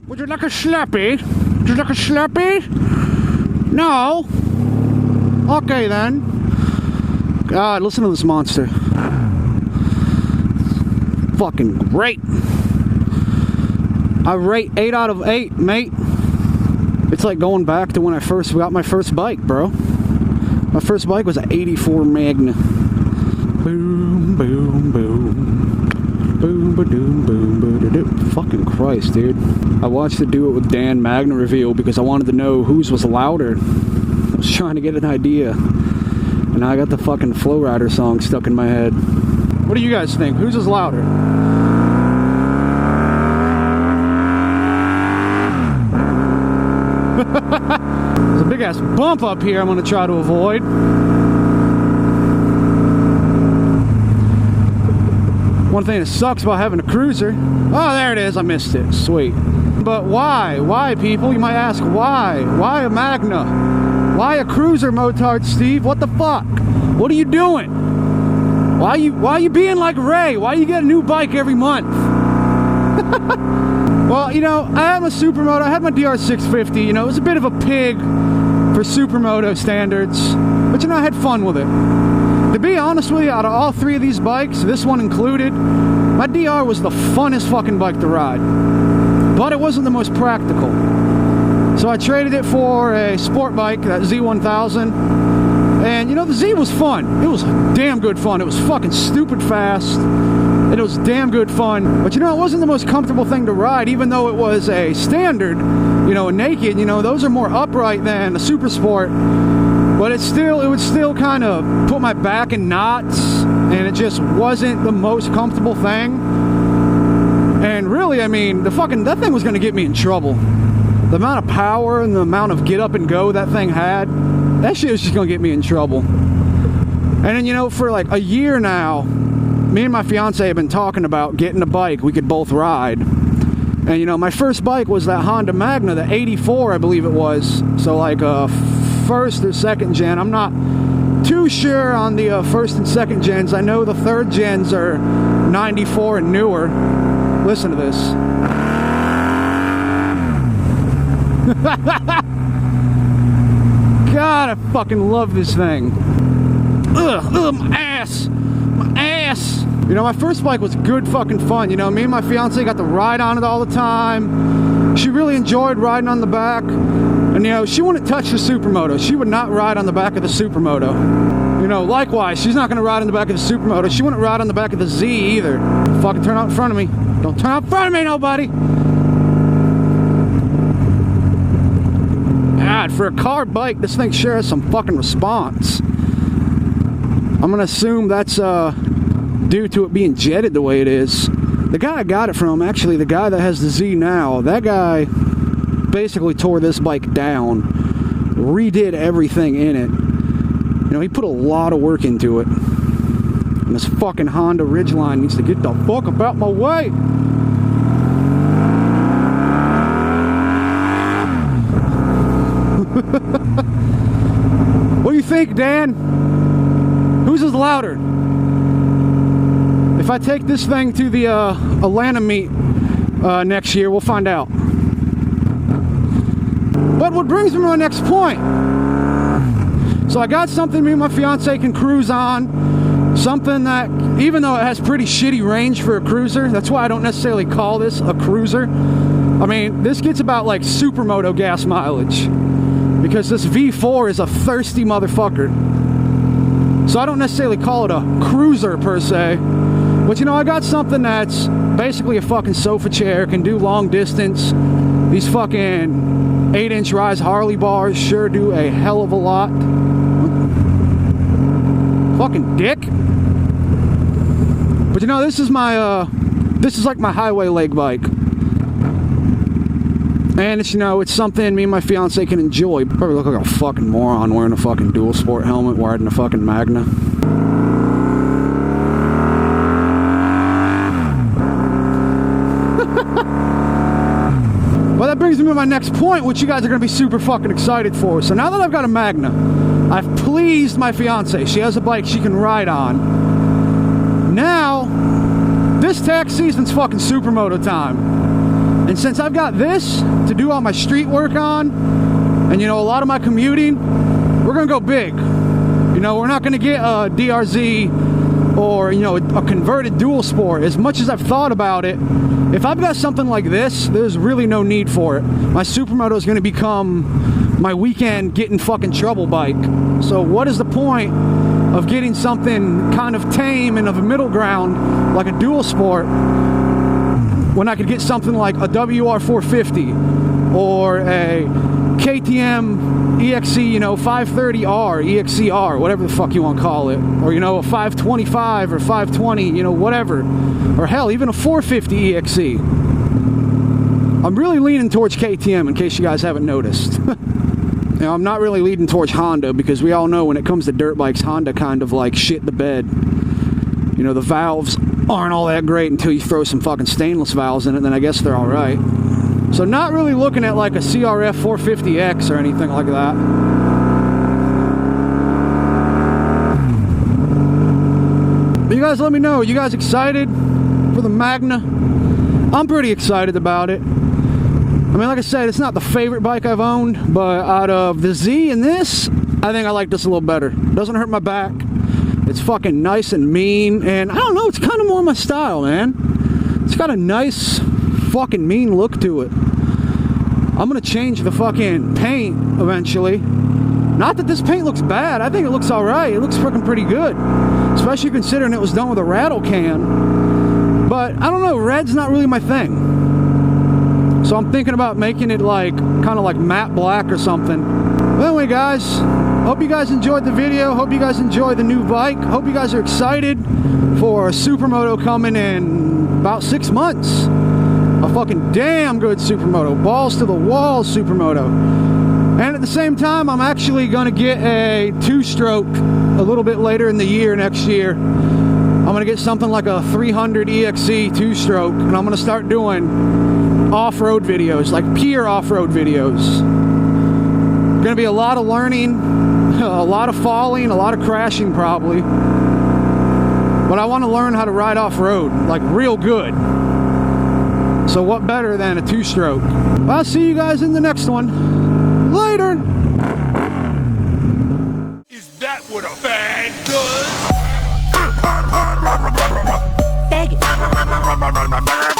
Would you like a Slappy? Would you like a Slappy? No? Okay then. God, listen to this monster. Fucking great. I rate 8 out of 8, mate. It's like going back to when I first got my first bike, bro. My first bike was an 84 Magna. Boom, boom, boom. Boom, ba-doom, boom, ba-da-doom. Fucking Christ, dude. I watched it do it with Dan Magna reveal because I wanted to know whose was louder. I was trying to get an idea. And now I got the fucking Flow Rider song stuck in my head. What do you guys think? Whose is louder? There's a big ass bump up here I'm gonna try to avoid. One thing that sucks about having a cruiser. Oh, there it is. I missed it. Sweet. But why? Why, people? You might ask, why? Why a Magna? Why a cruiser, MotardSteve? What the fuck? What are you doing? Why are you being like Ray? Why you get a new bike every month? Well, you know, I had my Supermoto. I had my DR650. You know, it was a bit of a pig for Supermoto standards. But, you know, I had fun with it. To be honest with you, out of all three of these bikes, this one included, my DR was the funnest fucking bike to ride. But it wasn't the most practical. So I traded it for a sport bike, that Z1000. And, you know, the Z was fun. It was damn good fun. It was fucking stupid fast. And it was damn good fun. But, you know, it wasn't the most comfortable thing to ride, even though it was a standard, you know, a naked. You know, those are more upright than a super sport. But it would still kind of put my back in knots, and it just wasn't the most comfortable thing. And really, I mean, that thing was going to get me in trouble. The amount of power and the amount of get up and go that thing had, that shit was just going to get me in trouble. And then, you know, for like a year now, me and my fiance have been talking about getting a bike we could both ride. And, you know, my first bike was that Honda Magna, the 84, I believe it was. So like first or second gen. I'm not too sure on the first and second gens. I know the third gens are 94 and newer. Listen to this. God, I fucking love this thing. Ugh, my ass. My ass. You know, my first bike was good fucking fun. You know, me and my fiance got to ride on it all the time. She really enjoyed riding on the back. And, you know, she wouldn't touch the Supermoto. She would not ride on the back of the Supermoto. You know, likewise, she's not going to ride on the back of the Supermoto. She wouldn't ride on the back of the Z either. Don't fucking turn out in front of me. Don't turn out in front of me, nobody. God, for a car bike, this thing sure has some fucking response. I'm going to assume that's due to it being jetted the way it is. The guy I got it from, actually, the guy that has the Z now, that guy basically tore this bike down, redid everything in it. You know, he put a lot of work into it. And this fucking Honda Ridgeline needs to get the fuck about my way. What do you think, Dan? Whose is louder? If I take this thing to the Atlanta meet next year, we'll find out. But what brings me to my next point. So I got something me and my fiance can cruise on. Something that, even though it has pretty shitty range for a cruiser, that's why I don't necessarily call this a cruiser. I mean, this gets about like Supermoto gas mileage. Because this V4 is a thirsty motherfucker. So I don't necessarily call it a cruiser per se. But you know, I got something that's basically a fucking sofa chair, can do long distance. These fucking 8-inch rise Harley bars sure do a hell of a lot. Fucking dick. But you know, this is my this is like my highway leg bike. And it's, you know, it's something me and my fiance can enjoy. Probably look like a fucking moron wearing a fucking dual sport helmet, riding a fucking Magna. Well, that brings me to my next point, which you guys are going to be super fucking excited for. So now that I've got a Magna, I've pleased my fiance. She has a bike she can ride on. Now, this tax season's fucking Supermoto time. And since I've got this to do all my street work on, and you know, a lot of my commuting, we're gonna go big. You know, we're not gonna get a DRZ or, you know, a converted dual sport. As much as I've thought about it, if I've got something like this, there's really no need for it. My Supermoto is gonna become my weekend get in fucking trouble bike. So what is the point of getting something kind of tame and of a middle ground like a dual sport when I could get something like a WR450 or a KTM EXC, you know, 530R, EXCR, whatever the fuck you want to call it, or, you know, a 525 or 520, you know, whatever, or hell, even a 450 EXC. I'm really leaning towards KTM, in case you guys haven't noticed. You know, I'm not really leaning towards Honda, because we all know when it comes to dirt bikes, Honda kind of like shit the bed. You know, the valves aren't all that great until you throw some fucking stainless valves in it, then I guess they're alright. So not really looking at like a CRF 450X or anything like that. But you guys let me know, you guys excited for the Magna? I'm pretty excited about it. I mean, like I said, it's not the favorite bike I've owned, but out of the Z and this, I think I like this a little better. Doesn't hurt my back. It's fucking nice and mean, and I don't know, it's kind of more my style, man. It's got a nice fucking mean look to it. I'm gonna change the fucking paint eventually. Not that this paint looks bad, I think it looks alright. It looks freaking pretty good, especially considering it was done with a rattle can. But I don't know, red's not really my thing. So I'm thinking about making it like, kind of like matte black or something. But anyway, guys, hope you guys enjoyed the video. Hope you guys enjoyed the new bike. Hope you guys are excited for a Supermoto coming in about 6 months. A fucking damn good Supermoto. Balls to the wall Supermoto. And at the same time, I'm actually going to get a 2-stroke a little bit later in the year, next year. I'm going to get something like a 300 EXC 2-stroke, and I'm going to start doing off-road videos, like pure off-road videos. Going to be a lot of learning, a lot of falling, a lot of crashing probably. But I want to learn how to ride off-road, like real good. So what better than a 2-stroke? I'll see you guys in the next one. Later! Is that what a fan does? Bag it.